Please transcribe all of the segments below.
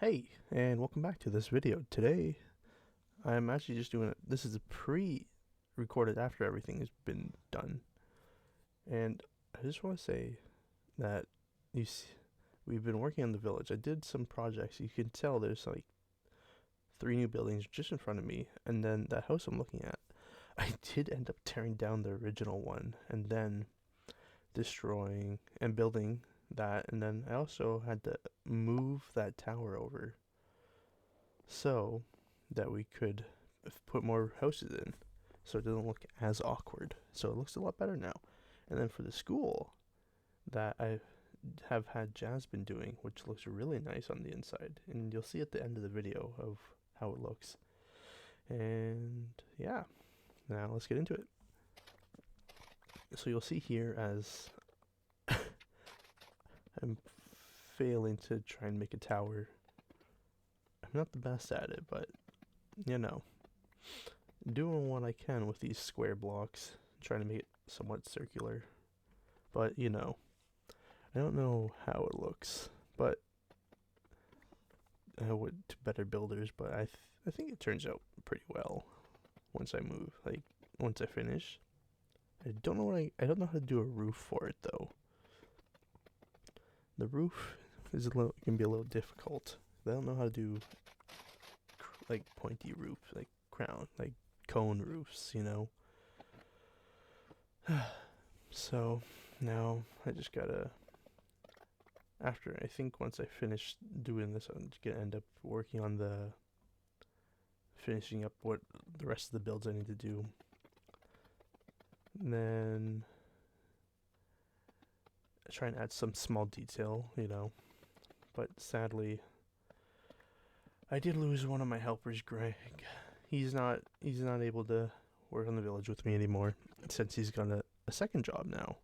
Hey, and welcome back to this video. Today, I'm actually just doing it. This is a pre-recorded after everything has been done. And I just want to say that you see, we've been working on the village. I did some projects. You can tell there's like 3 new buildings just in front of me. And then that house I'm looking at, I did end up tearing down the original one and then destroying and building that. And then I also had to move that tower over so that we could put more houses in so it doesn't look as awkward. So it looks a lot better now. And then for the school that I have had Jasmine doing, which looks really nice on the inside, and you'll see at the end of the video of how it looks. And yeah, now let's get into it. So you'll see here as I'm failing to try and make a tower. I'm not the best at it, but you know, doing what I can with these square blocks, trying to make it somewhat circular. But you know, I don't know how it looks, but I would to better builders. But I think it turns out pretty well once I move. Like once I finish, I don't know how to do a roof for it though. The roof is can be a little difficult. I don't know how to do like pointy roof, like crown, like cone roofs, you know. So now I just gotta. After I think once I finish doing this, I'm just gonna end up working on the finishing up what the rest of the builds I need to do. And then I try and add some small detail, you know. But sadly, I did lose one of my helpers, Greg. He's not able to work on the village with me anymore since he's got a second job now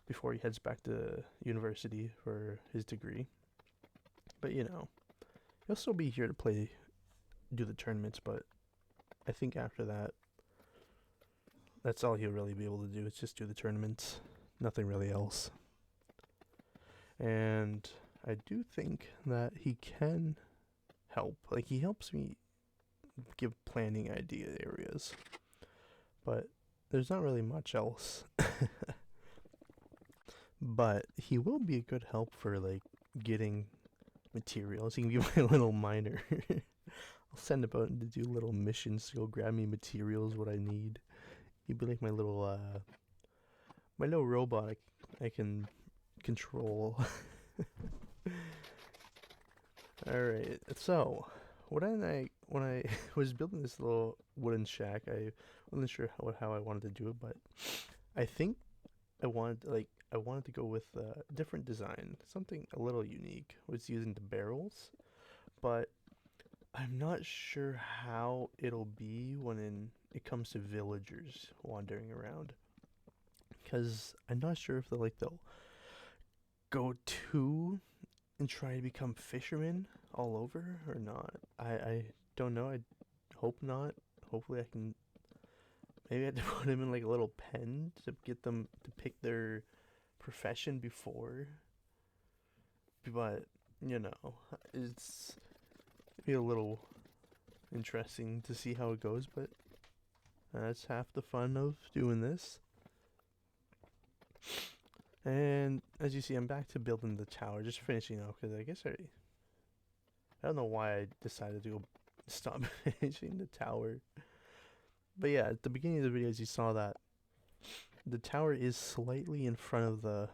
before he heads back to university for his degree. But you know, he'll still be here to do the tournaments, but I think after that, that's all he'll really be able to do is just do the tournaments, nothing really else. And I do think that he can help. Like he helps me give planning idea areas, but there's not really much else. But he will be a good help for like getting materials. He can be my little miner. I'll send him out to do little missions to go grab me materials what I need. He'd be like my little robot I can control. Alright, so when I was building this little wooden shack, I wasn't sure how I wanted to do it, but I think I wanted to go with a different design, something a little unique. Was using the barrels, but I'm not sure how it'll be it comes to villagers wandering around, because I'm not sure if they'll go to and try to become fishermen all over or not. I don't know. I hope not. Hopefully I can. Maybe I have to put them in like a little pen to get them to pick their profession before. But you know, it's be a little interesting to see how it goes. But that's half the fun of doing this. And as you see, I'm back to building the tower, just finishing up because I don't know why I decided to go stop finishing the tower. But yeah, at the beginning of the video, as you saw that the tower is slightly in front of the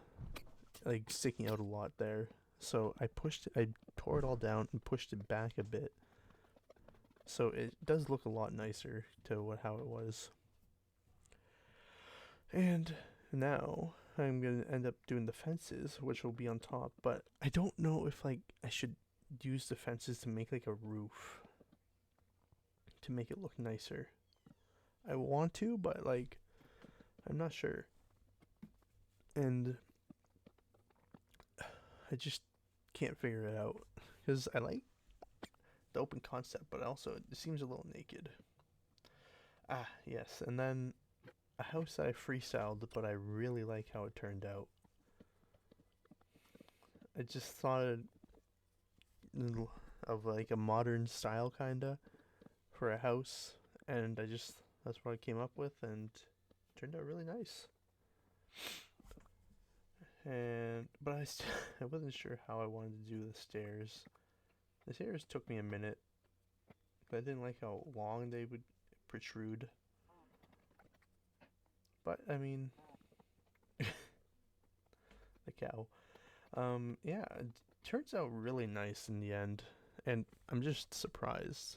like sticking out a lot there. So I tore it all down and pushed it back a bit. So it does look a lot nicer to how it was. And now I'm gonna end up doing the fences, which will be on top. But I don't know if like I should use the fences to make like a roof to make it look nicer. I want to, but like I'm not sure. And I just can't figure it out because I like the open concept, but also it seems a little naked. Ah, yes, and then a house that I freestyled, but I really like how it turned out. I just thought of like a modern style kinda for a house, and that's what I came up with, and it turned out really nice. And but I wasn't sure how I wanted to do the stairs. The stairs took me a minute, but I didn't like how long they would protrude. But I mean, the cow. Yeah, it turns out really nice in the end, and I'm just surprised.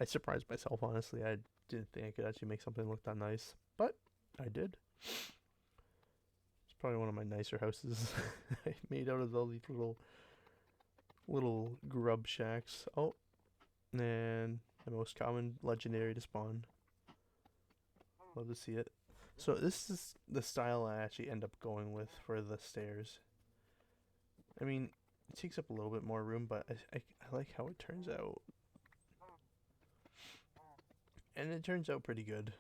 I surprised myself, honestly. I didn't think I could actually make something look that nice, but I did. It's probably one of my nicer houses I made out of all these little grub shacks. Oh, and the most common legendary to spawn. Love to see it. So this is the style I actually end up going with for the stairs. I mean, it takes up a little bit more room, but I like how it turns out. And it turns out pretty good.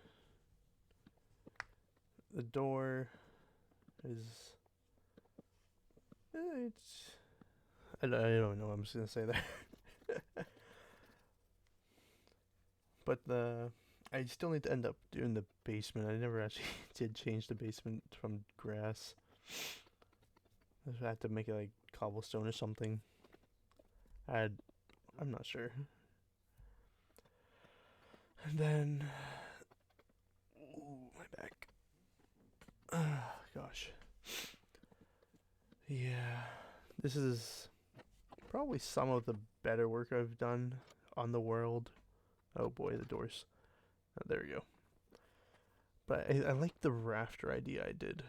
The door is... it's... I don't know what I'm just going to say there. But I still need to end up doing the basement. I never actually did change the basement from grass. I had to make it like cobblestone or something. I'm not sure. And then, ooh, my back. Gosh. Yeah, this is probably some of the better work I've done on the world. Oh boy, the doors. Oh, there we go. But I like the rafter idea I did.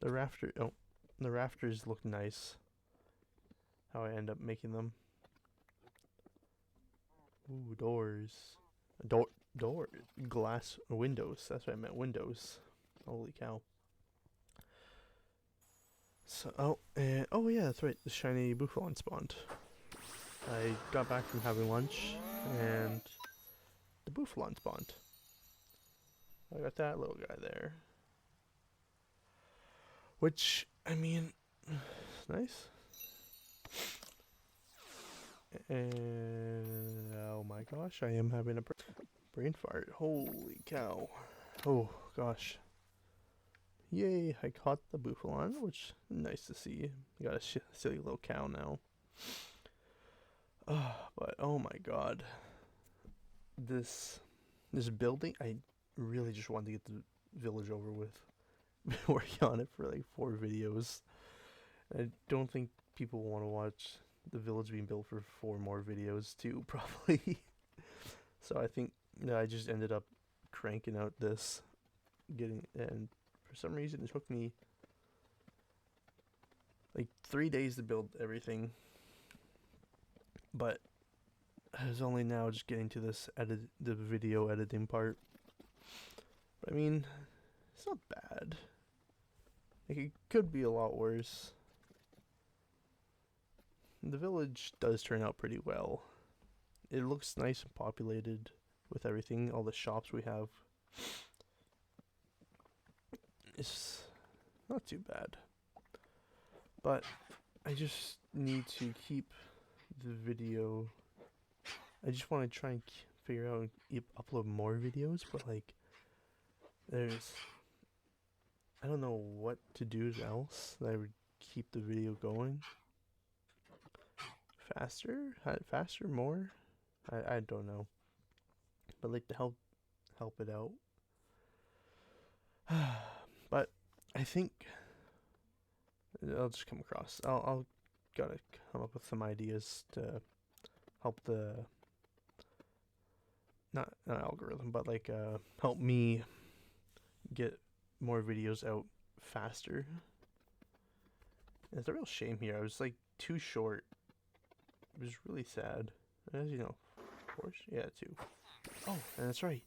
The rafters look nice. How I end up making them. Ooh, doors. Door. Glass windows. That's what I meant. Windows. Holy cow. So, oh yeah, that's right. The shiny Buffalon spawned. I got back from having lunch, and the Buffalon spawned. I got that little guy there. Which, I mean, it's nice. And oh my gosh, I am having a brain fart. Holy cow. Oh gosh. Yay, I caught the Buffalon, which is nice to see. I got a silly little cow now. But oh my god. This building, I really just wanted to get the village over with. Been working on it for like 4 videos. I don't think people want to watch the village being built for 4 more videos too, probably. So I think I just ended up cranking out this, and for some reason it took me like 3 days to build everything. But I was only now just getting to the video editing part. But I mean, it's not bad. Like, it could be a lot worse. The village does turn out pretty well. It looks nice and populated with everything, all the shops we have. It's not too bad. But I just need to keep the video. I just want to try and figure out and upload more videos, but like, I don't know what to do else that would keep the video going. Faster? More? I don't know. But like to help it out. But I think I'll just come across. I'll gotta come up with some ideas to help the not algorithm, but like help me get more videos out faster. It's a real shame here. I was like too short. It was really sad. As you know, of course, yeah, 2. Oh, and that's right.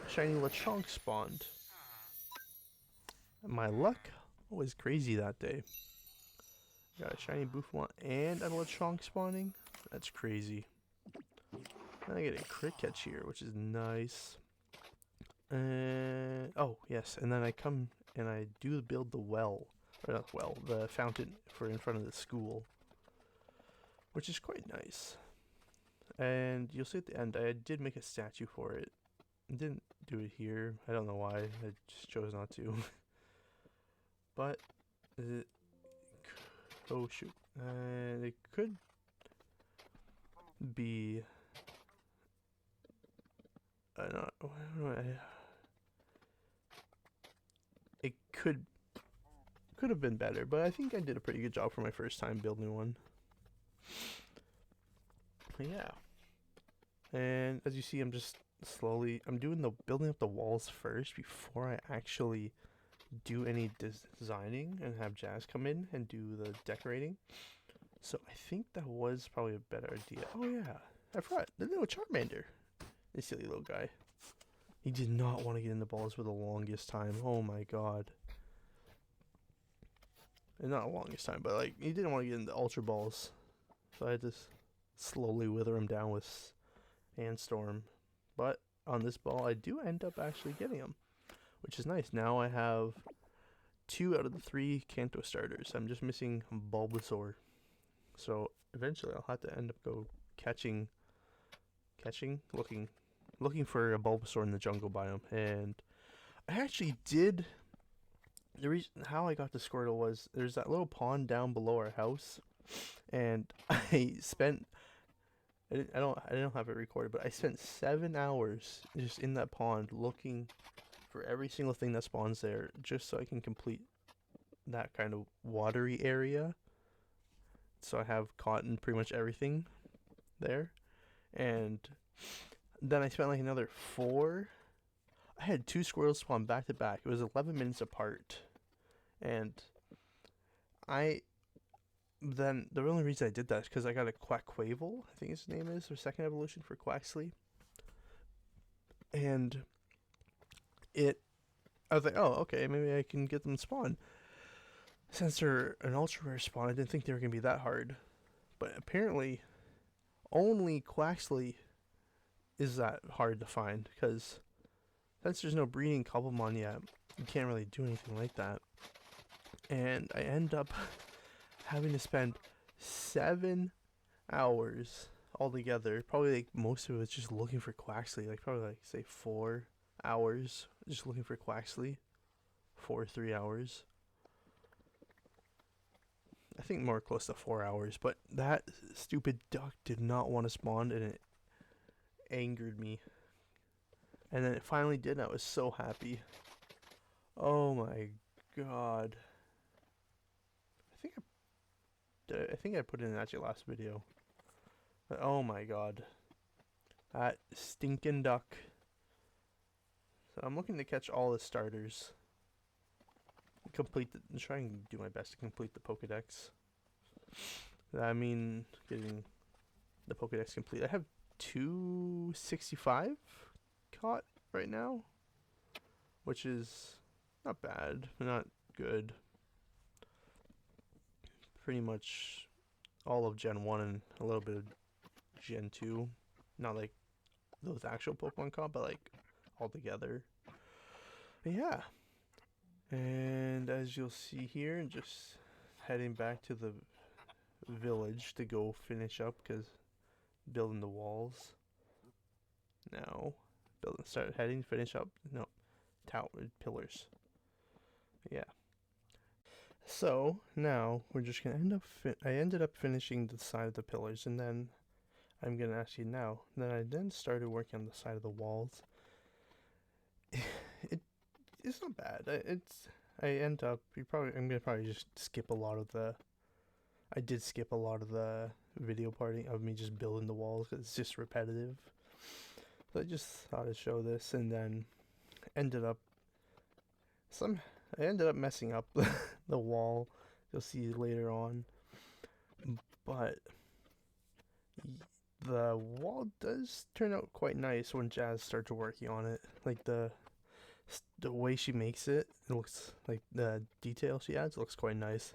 Shiny Lechonk spawned. My luck was crazy that day. Got a shiny Buffalon and a Lechonk spawning. That's crazy. And I get a crit catch here, which is nice. Oh yes, and then I come and I do build the well, or not well, the fountain for in front of the school. which is quite nice. And you'll see at the end, I did make a statue for it. I didn't do it here. I don't know why. I just chose not to. But it, oh shoot, it could be. I don't know. It could have been better, but I think I did a pretty good job for my first time building one. Yeah. And as you see, I'm just I'm doing the building up the walls first before I actually do any designing and have Jazz come in and do the decorating. So I think that was probably a better idea. Oh yeah, I forgot the little Charmander. This silly little guy. He did not want to get in the balls for the longest time. Oh my god. And not the longest time, but like he didn't want to get in the ultra balls. So I just slowly wither him down with Sandstorm. But on this ball, I do end up actually getting him, which is nice. Now I have 2 out of the 3 Kanto starters. I'm just missing Bulbasaur. So eventually I'll have to end up looking for a Bulbasaur in the jungle biome. And I actually did. The reason how I got the Squirtle was there's that little pond down below our house, and I don't have it recorded, but I spent 7 hours just in that pond looking for every single thing that spawns there, just so I can complete that kind of watery area. So I have caught in pretty much everything there, and then I spent like another 4. I had 2 Squirtles spawn back to back. It was 11 minutes apart, and then the only reason I did that is because I got a Quackquavel, I think his name is, or second evolution for Quaxley. And I was like, oh, okay, maybe I can get them spawn. Since they're an ultra rare spawn, I didn't think they were going to be that hard. But apparently, only Quaxley is that hard to find, because since there's no breeding Cobblemon yet, you can't really do anything like that. And I end up having to spend 7 hours altogether. Probably like most of it's just looking for Quaxley. Like probably like say 4 hours just looking for Quaxley. 3 hours. I think more close to 4 hours. But that stupid duck did not want to spawn, and it angered me. And then it finally did, and I was so happy. Oh my god. I think I put it in actually last video. But oh my god. That stinking duck. So I'm looking to catch all the starters. Try and do my best to complete the pokedex. I mean, getting the pokedex complete. I have 265 caught right now, which is not bad, not good. Pretty much all of Gen 1 and a little bit of Gen 2. Not like those actual Pokemon caught, but like all together. But yeah. And as you'll see here, just heading back to the village to go finish up, because building the walls. Now, finish up. No, tower pillars. Yeah. So now we're just gonna I ended up finishing the side of the pillars, and then I'm gonna ask you now. Then I started working on the side of the walls. It's not bad. I'm gonna probably just skip a lot of the. I did skip a lot of the video parting of me just building the walls, because it's just repetitive. So I just thought I'd show this, and then I ended up messing up the wall. You'll see later on. But the wall does turn out quite nice when Jazz starts working on it. Like the way she makes it, it looks like the detail she adds looks quite nice.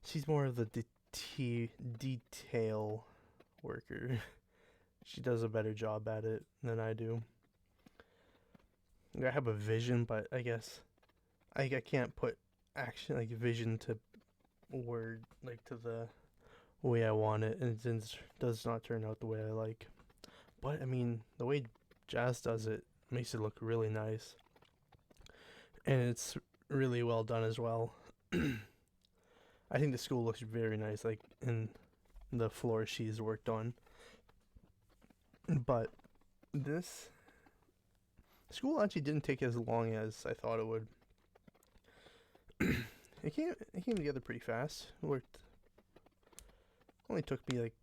She's more of the detail worker. She does a better job at it than I do. I have a vision, but I guess I can't put action, like vision, to word, like to the way I want it, and it does not turn out the way I like. But I mean, the way Jazz does it makes it look really nice, and it's really well done as well. I think the school looks very nice, like in the floor she's worked on. But this school actually didn't take as long as I thought it would. It came together pretty fast. It worked. Only took me like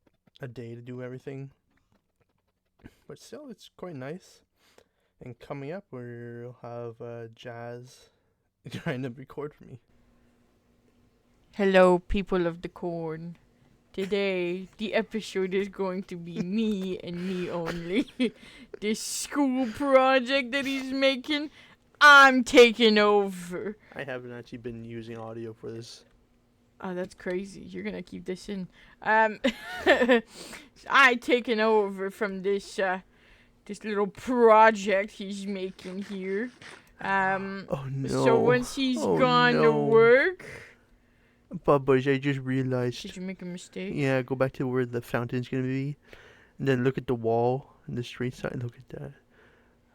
a day to do everything, but still, it's quite nice. And coming up, we'll have Jazz trying to record for me. Hello, people of the corn. Today, the episode is going to be me and me only. This school project that he's making, I'm taking over. I haven't actually been using audio for this. Oh, that's crazy. You're gonna keep this in. I taken over from this little project he's making here. Oh no. So once he's Oh, gone to no. work. Bubba's, I just realized. Did you make a mistake? Yeah, go back to where the fountain's gonna be, and then look at the wall and the straight side. Look at that.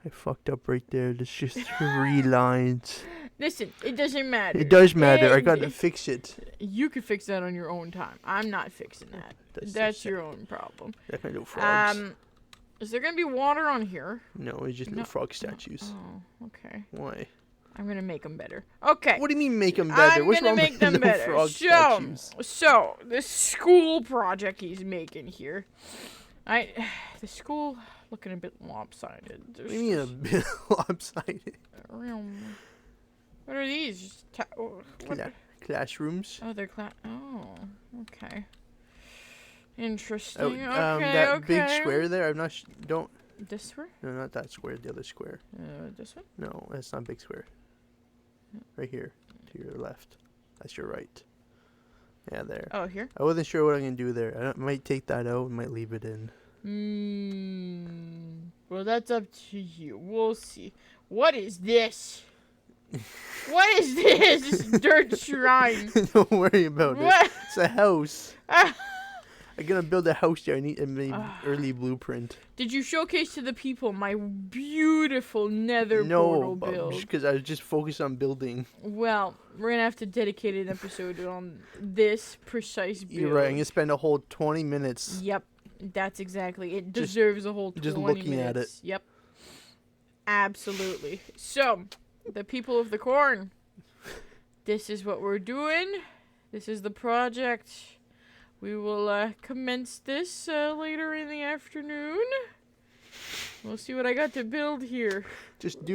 I fucked up right there. There's just 3 lines. Listen, it doesn't matter. It does matter. I And gotta fix it. You can fix that on your own time. I'm not fixing that. That's your own problem. That kind of frogs. Is there gonna be water on here? No, it's just little frog statues. Oh, okay. Why? I'm gonna make them better. Okay. What do you mean make them better? I'm What's gonna wrong make with them no better. frog statues? So this school project he's making here, the school looking a bit lopsided. What do you mean a bit lopsided? What are these? Just Classrooms. Oh, they're Oh, okay. Interesting. Oh, Okay, that big square there. I'm not. Don't. This square? No, not that square. The other square. This one? No, that's not a big square. Right here, to your left. That's your right. Yeah, there. Oh, here? I wasn't sure what I'm gonna do there. I might take that out and might leave it in. Well, that's up to you. We'll see. What is this? What is this? This dirt shrine. Don't worry about What? it. It's a house. I'm gonna build a house there. I need a early blueprint. Did you showcase to the people my beautiful nether portal build? No, because I was just focused on building. Well, we're gonna have to dedicate an episode on this precise build. You're right. I'm gonna spend a whole 20 minutes. Yep, that's exactly. It deserves a whole 20 just looking minutes. at it. Yep, absolutely. So, the people of the corn, this is what we're doing. This is the project. We will commence this later in the afternoon. We'll see what I got to build here. Just I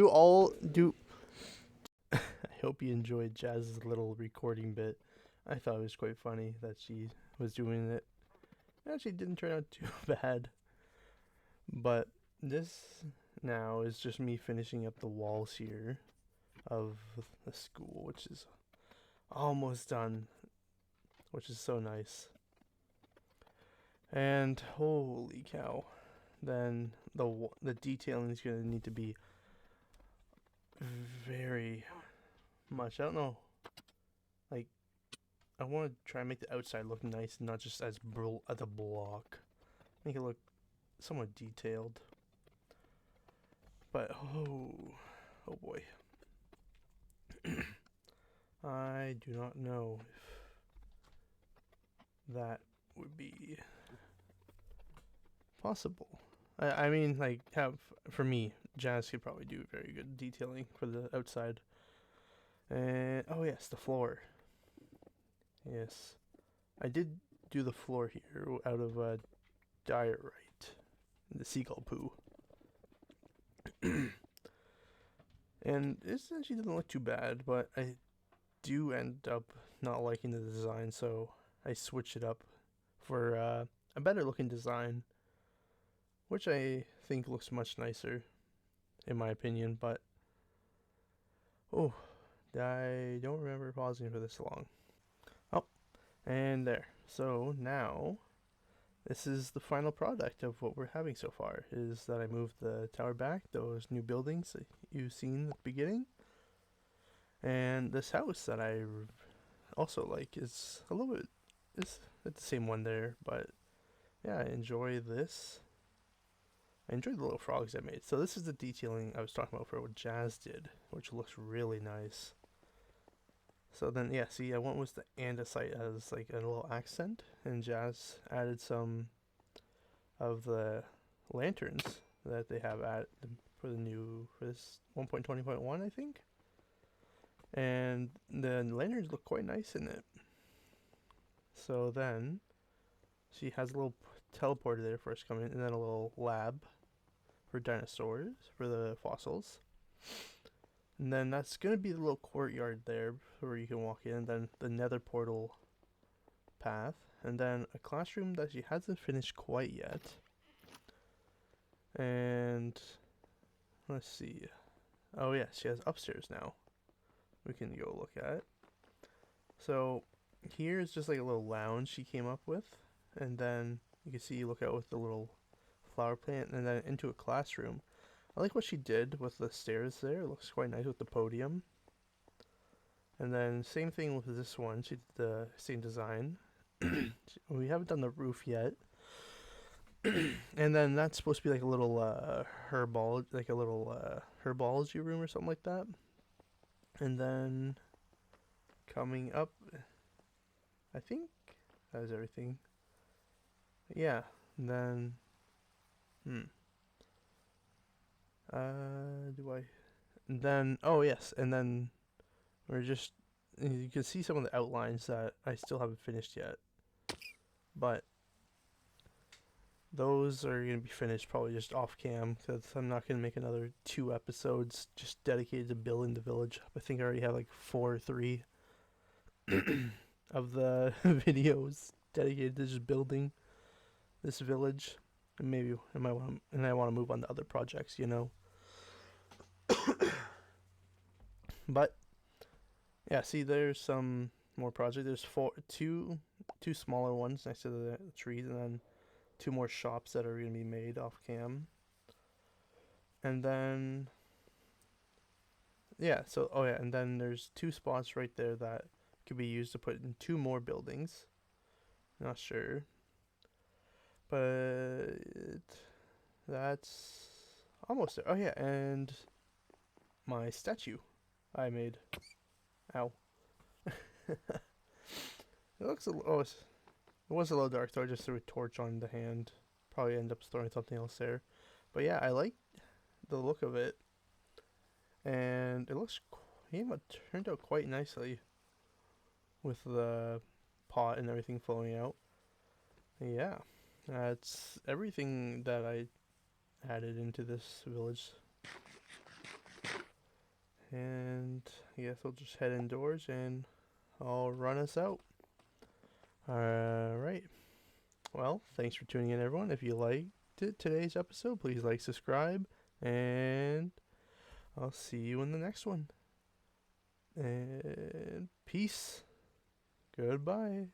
hope you enjoyed Jazz's little recording bit. I thought it was quite funny that she was doing it. It actually didn't turn out too bad. But this now is just me finishing up the walls here of the school, which is almost done, which is so nice. And holy cow, then the detailing is going to need to be very much. I don't know, like, I want to try and make the outside look nice, not just as a block. Make it look somewhat detailed. But oh boy, I do not know if that would be possible. I mean, like, for me, Jazz could probably do very good detailing for the outside. And oh yes, the floor. Yes, I did do the floor here out of diorite, the seagull poo. And this actually doesn't look too bad, but I do end up not liking the design, so I switched it up for a better looking design, which I think looks much nicer, in my opinion. But oh, I don't remember pausing for this long. Oh, and there. So now, this is the final product of what we're having so far, is that I moved the tower back, those new buildings that you've seen at the beginning. And this house that I also like is a little bit, it's the same one there, but yeah, I enjoy this. I enjoyed the little frogs I made. So this is the detailing I was talking about for what Jazz did, which looks really nice. So then, yeah, see, I went with the andesite as like a little accent, and Jazz added some of the lanterns that they have for this 1.20.1, I think. And the lanterns look quite nice in it. So then, she has a little teleporter there for us to come in, and then a little lab for dinosaurs, for the fossils. And then that's going to be the little courtyard there where you can walk in, and then the nether portal path, and then a classroom that she hasn't finished quite yet. And let's see. Oh yeah, she has upstairs now. We can go look at. So here is just like a little lounge she came up with, and then you can see you look out with the little flower plant, and then into a classroom. I like what she did with the stairs there. It looks quite nice with the podium. And then same thing with this one. She did the same design. We haven't done the roof yet. And then that's supposed to be like a little herbology room or something like that. And then coming up, I think that is everything. Yeah. And then, do I? And then, oh yes, and then you can see some of the outlines that I still haven't finished yet, but those are going to be finished probably just off cam, because I'm not going to make another 2 episodes just dedicated to building the village. I think I already have like 4 or 3 of the videos dedicated to just building this village. And maybe I want to move on to other projects, you know. But yeah, see, there's some more projects. There's two smaller ones next to the trees, and then 2 more shops that are going to be made off cam. And then yeah, so and then there's 2 spots right there that could be used to put in 2 more buildings. Not sure, but that's almost there. Oh yeah, and my statue I made. Ow. It looks it was a little dark, so I just threw a torch on the hand. Probably end up throwing something else there. But yeah, I like the look of it. And it turned out quite nicely with the pot and everything flowing out. Yeah, that's everything that I added into this village. And I guess I'll just head indoors and I'll run us out. Alright. Well, thanks for tuning in, everyone. If you liked today's episode, please like, subscribe, and I'll see you in the next one. And peace. Goodbye.